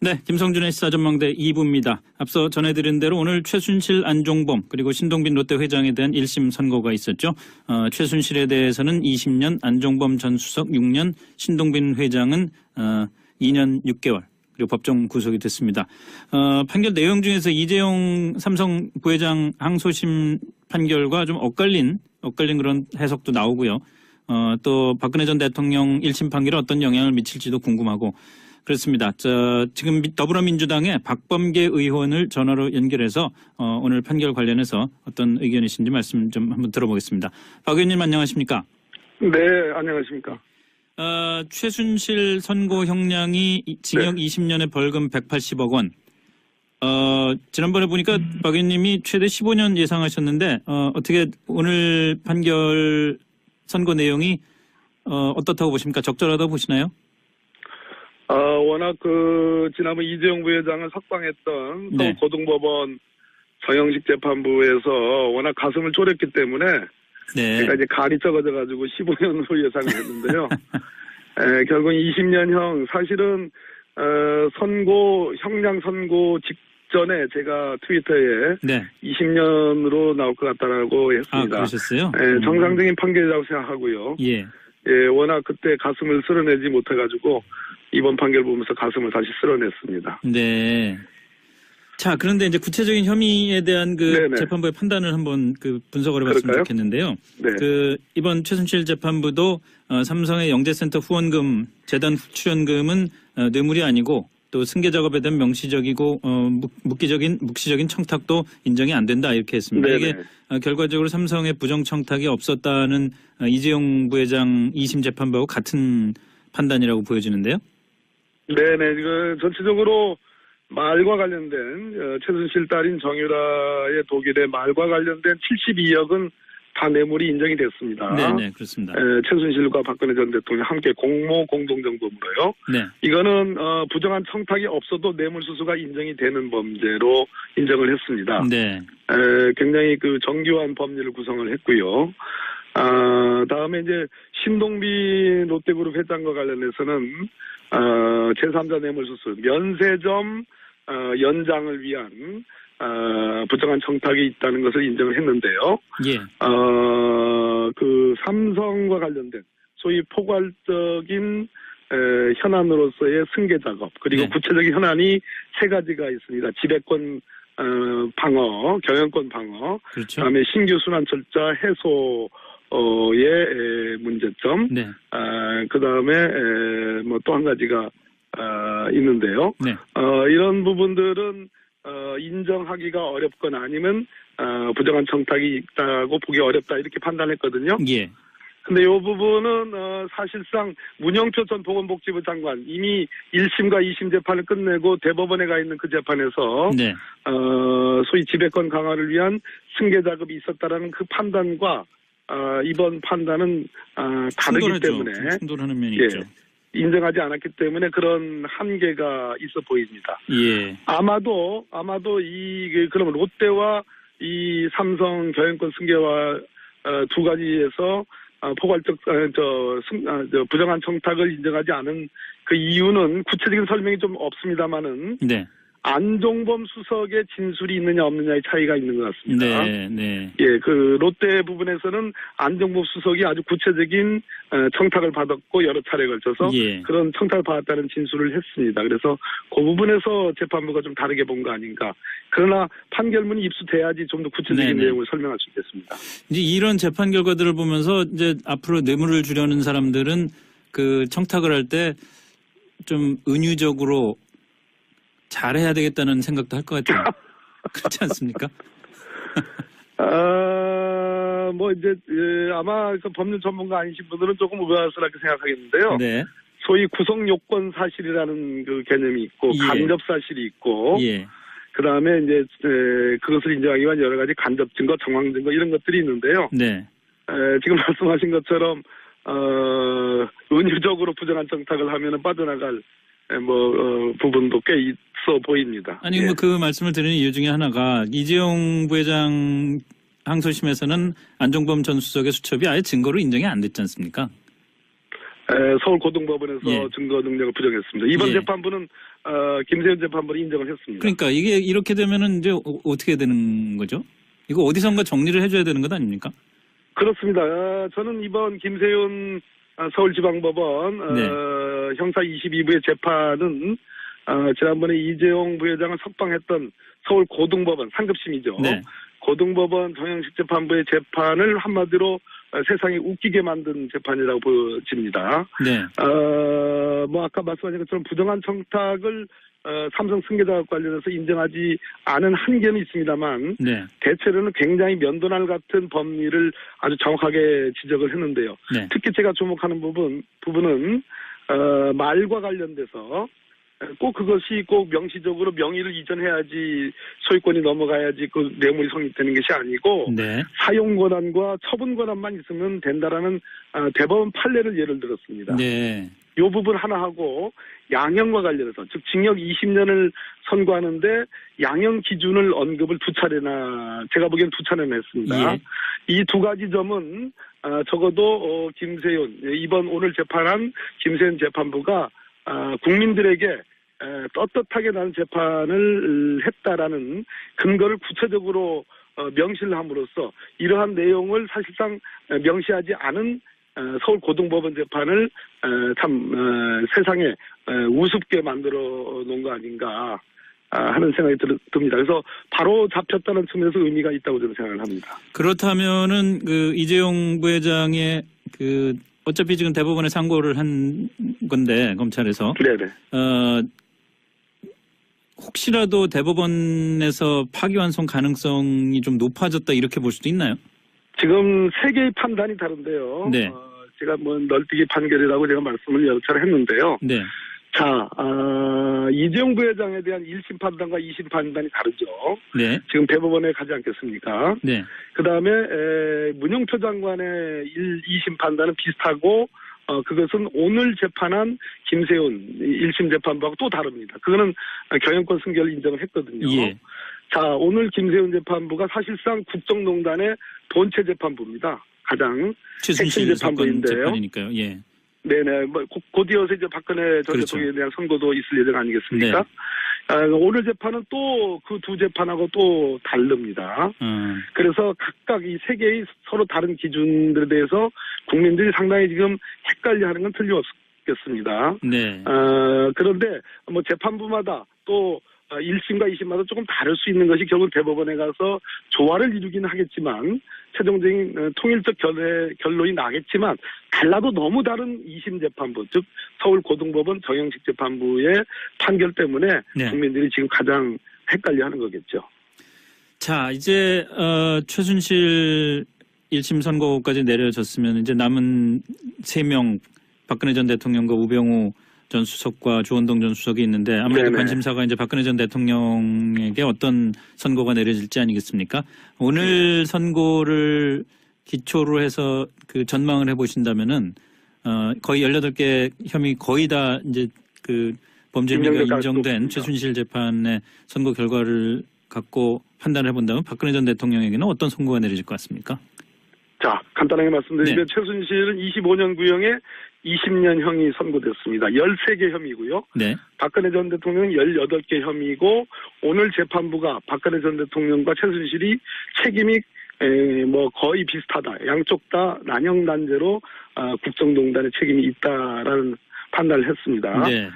네, 김성준의 시사전망대 2부입니다. 앞서 전해드린 대로 오늘 최순실, 안종범 그리고 신동빈 롯데 회장에 대한 1심 선고가 있었죠. 최순실에 대해서는 20년, 안종범 전 수석 6년, 신동빈 회장은 2년 6개월 그리고 법정 구속이 됐습니다. 판결 내용 중에서 이재용 삼성 부회장 항소심 판결과 좀 엇갈린 그런 해석도 나오고요. 또 박근혜 전 대통령 1심 판결에 어떤 영향을 미칠지도 궁금하고 그렇습니다. 지금 더불어민주당의 박범계 의원을 전화로 연결해서 오늘 판결 관련해서 어떤 의견이신지 말씀 좀 한번 들어보겠습니다. 박 의원님 안녕하십니까? 네, 안녕하십니까? 최순실 선고 형량이 징역 20년에 벌금 180억 원. 지난번에 보니까 박 의원님이 최대 15년 예상하셨는데 어떻게 오늘 판결 선고 내용이 어떻다고 보십니까? 적절하다고 보시나요? 워낙 지난번 이재용 부회장을 석방했던 네. 고등법원 정영식 재판부에서 워낙 가슴을 졸였기 때문에 네. 제가 이제 간이 적어져가지고 15년으로 예상을 했는데요. 결국 20년형 사실은 형량 선고 직전에 제가 트위터에 네. 20년으로 나올 것 같다라고 했습니다. 그러셨어요? 정상적인 판결이라고 생각하고요. 예. 워낙 그때 가슴을 쓸어내지 못해가지고 이번 판결 보면서 가슴을 다시 쓸어냈습니다. 네. 자, 그런데 이제 구체적인 혐의에 대한 네네. 재판부의 판단을 한번 분석을 해봤으면 그럴까요? 좋겠는데요. 네. 이번 최순실 재판부도 삼성의 영재센터 후원금, 재단 출연금은 뇌물이 아니고 또 승계 작업에 대한 명시적이고 묵시적인 청탁도 인정이 안 된다 이렇게 했습니다. 네네. 이게 결과적으로 삼성의 부정 청탁이 없었다는 이재용 부회장 2심 재판부하고 같은 판단이라고 보여지는데요. 네네. 전체적으로 말과 관련된 최순실 딸인 정유라의 독일의 말과 관련된 72억은 다 뇌물이 인정이 됐습니다. 네네, 그렇습니다. 최순실과 박근혜 전 대통령 함께 공모 공동정범으로요. 네. 이거는 부정한 청탁이 없어도 뇌물수수가 인정이 되는 범죄로 인정을 했습니다. 네. 굉장히 정교한 법리를 구성을 했고요. 다음에 이제 신동빈 롯데그룹 회장과 관련해서는 제3자 뇌물수수 면세점 연장을 위한 부정한 청탁이 있다는 것을 인정을 했는데요. 예. 삼성과 관련된 소위 포괄적인 현안으로서의 승계 작업 그리고 네. 구체적인 현안이 세 가지가 있습니다. 지배권 방어, 경영권 방어, 그렇죠. 그다음에 신규 순환 절차 해소의 문제점, 네. 그다음에 또 한 가지가 있는데요. 네. 이런 부분들은 인정하기가 어렵거나 아니면 부정한 청탁이 있다고 보기 어렵다 이렇게 판단했거든요. 예. 근데 이 부분은 사실상 문영표 전 보건복지부 장관 이미 1심과 2심 재판을 끝내고 대법원에 가 있는 그 재판에서 네. 소위 지배권 강화를 위한 승계 작업이 있었다라는 그 판단과 이번 판단은 다르기 충돌하죠. 때문에 충돌하는 면이 예, 있죠. 인정하지 않았기 때문에 그런 한계가 있어 보입니다. 예. 아마도 그러면 롯데와 이 삼성 경영권 승계와 두 가지에서 포괄적 부정한 청탁을 인정하지 않은 그 이유는 구체적인 설명이 좀 없습니다만은 네. 안종범 수석의 진술이 있느냐 없느냐의 차이가 있는 것 같습니다. 네. 네. 예, 롯데 부분에서는 안종범 수석이 아주 구체적인 청탁을 받았고 여러 차례에 걸쳐서 예. 그런 청탁을 받았다는 진술을 했습니다. 그래서 그 부분에서 재판부가 좀 다르게 본 거 아닌가. 그러나 판결문이 입수돼야지 좀 더 구체적인 네네. 내용을 설명할 수 있겠습니다. 이제 이런 재판 결과들을 보면서 이제 앞으로 뇌물을 주려는 사람들은 청탁을 할 때 좀 은유적으로 잘해야 되겠다는 생각도 할 것 같아요. 그렇지 않습니까? 아마 법률 전문가 아니신 분들은 조금 의아스럽게 생각하겠는데요. 네. 소위 구성 요건 사실이라는 개념이 있고 예. 간접 사실이 있고 예. 그다음에 이제 그것을 인정하기 위한 여러 가지 간접 증거, 정황 증거 이런 것들이 있는데요. 네. 지금 말씀하신 것처럼 은유적으로 부정한 청탁을 하면은 빠져나갈 부분도 꽤 있어 보입니다. 아니 예. 그 말씀을 드리는 이유 중에 하나가 이재용 부회장 항소심에서는 안종범 전 수석의 수첩이 아예 증거로 인정이 안 됐지 않습니까? 서울고등법원에서 예. 증거 능력을 부정했습니다. 이번 예. 재판부는 김세윤 재판부는 인정을 했습니다. 그러니까 이게 이렇게 되면은 이제 어떻게 되는 거죠? 이거 어디선가 정리를 해줘야 되는 것 아닙니까? 그렇습니다. 저는 이번 김세윤 서울지방법원 네. 형사 22부의 재판은 지난번에 이재용 부회장을 석방했던 서울고등법원 상급심이죠. 네. 고등법원 정영식 재판부의 재판을 한마디로 세상에 웃기게 만든 재판이라고 보여집니다. 네. 뭐 아까 말씀하신 것처럼 부정한 청탁을 삼성 승계자 관련해서 인정하지 않은 한계는 있습니다만 네. 대체로는 굉장히 면도날 같은 법리를 아주 정확하게 지적을 했는데요. 네. 특히 제가 주목하는 부분은 말과 관련돼서 꼭 그것이 꼭 명시적으로 명의를 이전해야지 소유권이 넘어가야지 그 뇌물이 성립되는 것이 아니고 네. 사용 권한과 처분 권한만 있으면 된다라는 대법원 판례를 예를 들었습니다. 네. 이 부분 하나 하고 양형과 관련해서 즉 징역 20년을 선고하는데 양형 기준을 언급을 제가 보기엔 두 차례나 했습니다. 예. 이 두 가지 점은 적어도 김세윤 이번 오늘 재판한 김세윤 재판부가 국민들에게 떳떳하게 나는 재판을 했다라는 근거를 구체적으로 명시를 함으로써 이러한 내용을 사실상 명시하지 않은 서울고등법원 재판을 참 세상에 우습게 만들어 놓은 거 아닌가 하는 생각이 듭니다. 그래서 바로 잡혔다는 측면에서 의미가 있다고 저는 생각을 합니다. 그렇다면은 그 이재용 부회장의 그 어차피 지금 대법원에 상고를 한 건데 검찰에서 네네. 혹시라도 대법원에서 파기환송 가능성이 좀 높아졌다 이렇게 볼 수도 있나요? 지금 세 개의 판단이 다른데요. 네. 제가 뭐 널뛰기 판결이라고 제가 말씀을 여러 차례 했는데요. 네. 자, 이재용 부회장에 대한 1심 판단과 2심 판단이 다르죠. 네. 지금 대법원에 가지 않겠습니까? 네. 그 다음에 문영표 장관의 2심 판단은 비슷하고 그것은 오늘 재판한 김세훈 1심 재판부하고 또 다릅니다. 그거는 경영권 승계를 인정을 했거든요. 예. 자, 오늘 김세훈 재판부가 사실상 국정농단의 본체 재판부입니다. 가장 최순실 핵심 사건 재판부인데요. 재판이니까요. 예. 네네. 뭐 곧 이어서 이제 박근혜 전 그렇죠. 대통령에 대한 선고도 있을 예정 아니겠습니까? 네. 오늘 재판은 또 그 두 재판하고 또 다릅니다. 그래서 각각 이 세 개의 서로 다른 기준들에 대해서 국민들이 상당히 지금 헷갈려하는 건 틀림없겠습니다. 네. 그런데 뭐 재판부마다 또 1심과 2심마다 조금 다를 수 있는 것이 결국 대법원에 가서 조화를 이루기는 하겠지만 최종적인 통일적 결론이 나겠지만 달라도 너무 다른 2심 재판부 즉 서울고등법원 정영식 재판부의 판결 때문에 네. 국민들이 지금 가장 헷갈려하는 거겠죠. 자, 이제 최순실 1심 선고까지 내려졌으면 이제 남은 3명 박근혜 전 대통령과 우병우 전 수석과 주원동 전 수석이 있는데 아무래도 네네. 관심사가 이제 박근혜 전 대통령에게 어떤 선고가 내려질지 아니겠습니까? 오늘 선고를 기초로 해서 그 전망을 해보신다면은 거의 18개 혐의 거의 다 이제 그 범죄 혐의가 인정된 최순실 재판의 선고 결과를 갖고 판단을 해본다면 박근혜 전 대통령에게는 어떤 선고가 내려질 것 같습니까? 자, 간단하게 말씀드리면 네. 최순실은 25년 구형에 20년형이 선고됐습니다. 13개 혐의고요. 네. 박근혜 전 대통령은 18개 혐의고 오늘 재판부가 박근혜 전 대통령과 최순실이 책임이 뭐 거의 비슷하다. 양쪽 다 난형난제로 국정농단의 책임이 있다라는 판단을 했습니다. 네.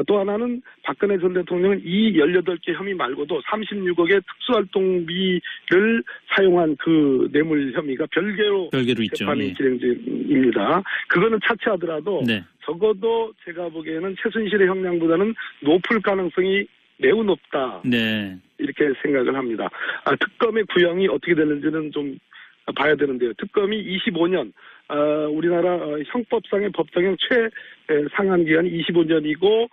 또 하나는 박근혜 전 대통령은 이 18개 혐의 말고도 36억의 특수활동비를 사용한 그 뇌물 혐의가 별개로 있죠. 재판이 예. 진행 중입니다. 그거는 차치하더라도 네. 적어도 제가 보기에는 최순실의 형량보다는 높을 가능성이 매우 높다. 네. 이렇게 생각을 합니다. 특검의 구형이 어떻게 되는지는 좀 봐야 되는데요. 특검이 25년, 우리나라 형법상의 법정형 최상한 기간이 25년이고,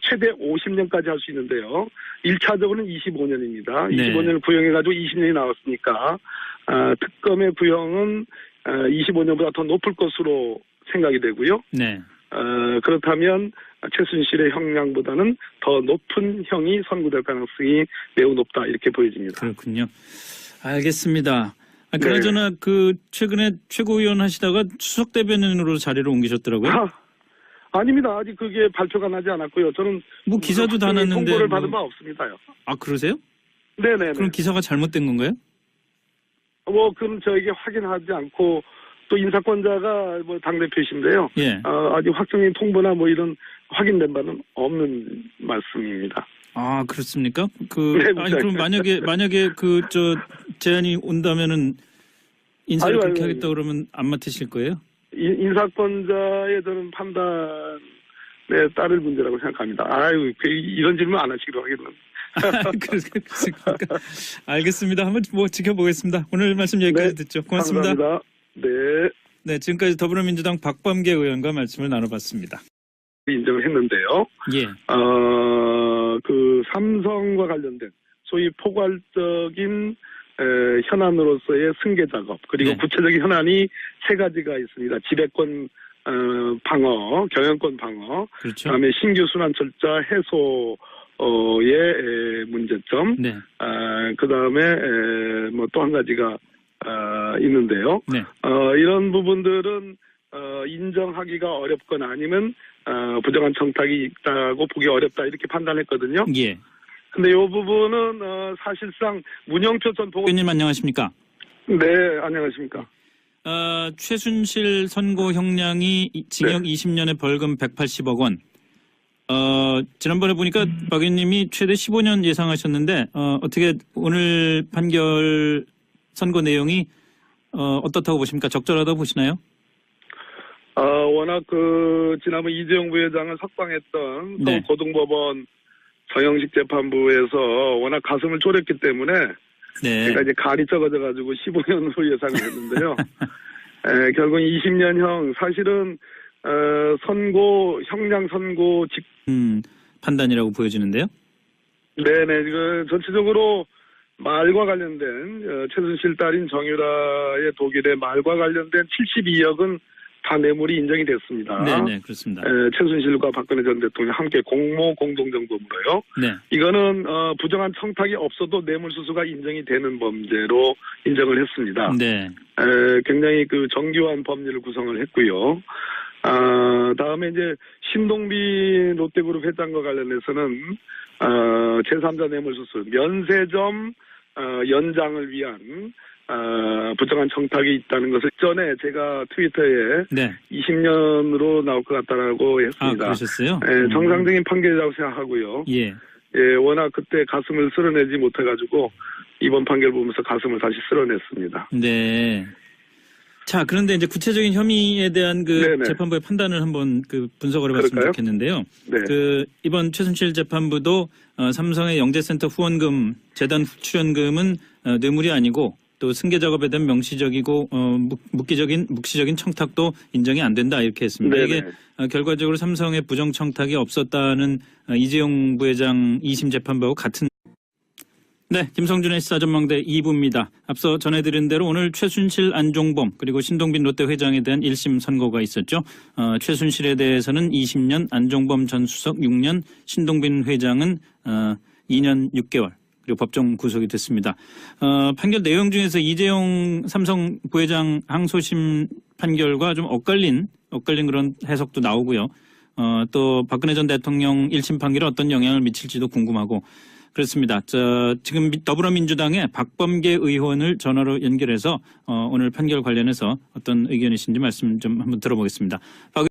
최대 50년까지 할 수 있는데요. 1차적으로는 25년입니다. 네. 25년을 구형해가지고 20년이 나왔으니까, 특검의 구형은 25년보다 더 높을 것으로 생각이 되고요. 네. 그렇다면 최순실의 형량보다는 더 높은 형이 선고될 가능성이 매우 높다 이렇게 보여집니다. 그렇군요. 알겠습니다. 그나저나 그 최근에 최고위원 하시다가 수석 대변인으로 자리를 옮기셨더라고요. 아닙니다. 아직 그게 발표가 나지 않았고요. 저는 뭐 기사도 다 났는데 통보를 뭐... 받은 바 없습니다요. 아 그러세요? 네네. 그럼 기사가 잘못된 건가요? 그럼 저에게 확인하지 않고 또 인사권자가 뭐 당대표이신데요. 예. 아직 확정인 통보나 뭐 이런 확인된 바는 없는 말씀입니다. 아 그렇습니까? 네, 아니 그럼 만약에 제안이 온다면은 인사를 그렇게 하겠다 그러면 안 맡으실 거예요? 인사권자의 저는 판단에 따를 문제라고 생각합니다. 이런 질문 안 하시기로 하겠는데. 그렇습니까? 알겠습니다. 한번 뭐 지켜보겠습니다. 오늘 말씀 여기까지 듣죠. 고맙습니다. 감사합니다. 네, 지금까지 더불어민주당 박범계 의원과 말씀을 나눠봤습니다. 인정을 했는데요. 예. 그 삼성과 관련된 소위 포괄적인 현안으로서의 승계 작업 그리고 네. 구체적인 현안이 세 가지가 있습니다. 지배권 방어, 경영권 방어, 그렇죠. 그다음에 신규 순환 절차 해소의 문제점, 네. 그다음에 뭐 또 한 가지가 있는데요. 네. 이런 부분들은 인정하기가 어렵거나 아니면 부정한 청탁이 있다고 보기 어렵다 이렇게 판단했거든요. 예. 근데 이 부분은 사실상 문영표 전 보고 의원님 안녕하십니까? 네, 안녕하십니까? 최순실 선고 형량이 징역 20년에 벌금 180억 원. 지난번에 보니까 박 의원님이 최대 15년 예상하셨는데 어떻게 오늘 판결 선고 내용이 어떻다고 보십니까? 적절하다고 보시나요? 워낙 지난번 이재용 부회장을 석방했던 네. 서울고등법원 정영식 재판부에서 워낙 가슴을 졸였기 때문에 네. 제가 이제 간이 적어져가지고 15년으로 예상을 했는데요. 결국 20년형 사실은 형량 선고 판단이라고 보여지는데요. 네네. 전체적으로 말과 관련된 최순실 딸인 정유라의 독일의 말과 관련된 72억은 다 뇌물이 인정이 됐습니다. 네네 그렇습니다. 최순실과 박근혜 전 대통령 함께 공모 공동정범으로요. 네. 이거는 부정한 청탁이 없어도 뇌물수수가 인정이 되는 범죄로 인정을 했습니다. 네. 굉장히 정교한 법리를 구성을 했고요. 다음에 이제 신동빈 롯데그룹 회장과 관련해서는 제3자 뇌물수수 면세점 연장을 위한 부정한 청탁이 있다는 것을 전에 제가 트위터에 네. 20년으로 나올 것 같다라고 했습니다. 그러셨어요? 정상적인 판결이라고 생각하고요. 예. 워낙 그때 가슴을 쓸어내지 못해가지고 이번 판결 보면서 가슴을 다시 쓸어냈습니다. 네. 자, 그런데 이제 구체적인 혐의에 대한 네네. 재판부의 판단을 한번 분석을 해봤으면 그럴까요? 좋겠는데요. 네. 이번 최순실 재판부도 삼성의 영재센터 후원금, 재단 출연금은 뇌물이 아니고 또 승계 작업에 대한 명시적이고 묵시적인 청탁도 인정이 안 된다 이렇게 했습니다. 네네. 이게 결과적으로 삼성의 부정 청탁이 없었다는 이재용 부회장 2심 재판부하고 같은. 네, 김성준의 시사전망대 2부입니다. 앞서 전해드린 대로 오늘 최순실, 안종범 그리고 신동빈 롯데 회장에 대한 1심 선고가 있었죠. 최순실에 대해서는 20년, 안종범 전 수석 6년, 신동빈 회장은 2년 6개월 그리고 법정 구속이 됐습니다. 판결 내용 중에서 이재용 삼성 부회장 항소심 판결과 좀 엇갈린 그런 해석도 나오고요. 또 박근혜 전 대통령 1심 판결에 어떤 영향을 미칠지도 궁금하고 그렇습니다. 지금 더불어민주당의 박범계 의원을 전화로 연결해서 오늘 판결 관련해서 어떤 의견이신지 말씀 좀 한번 들어보겠습니다.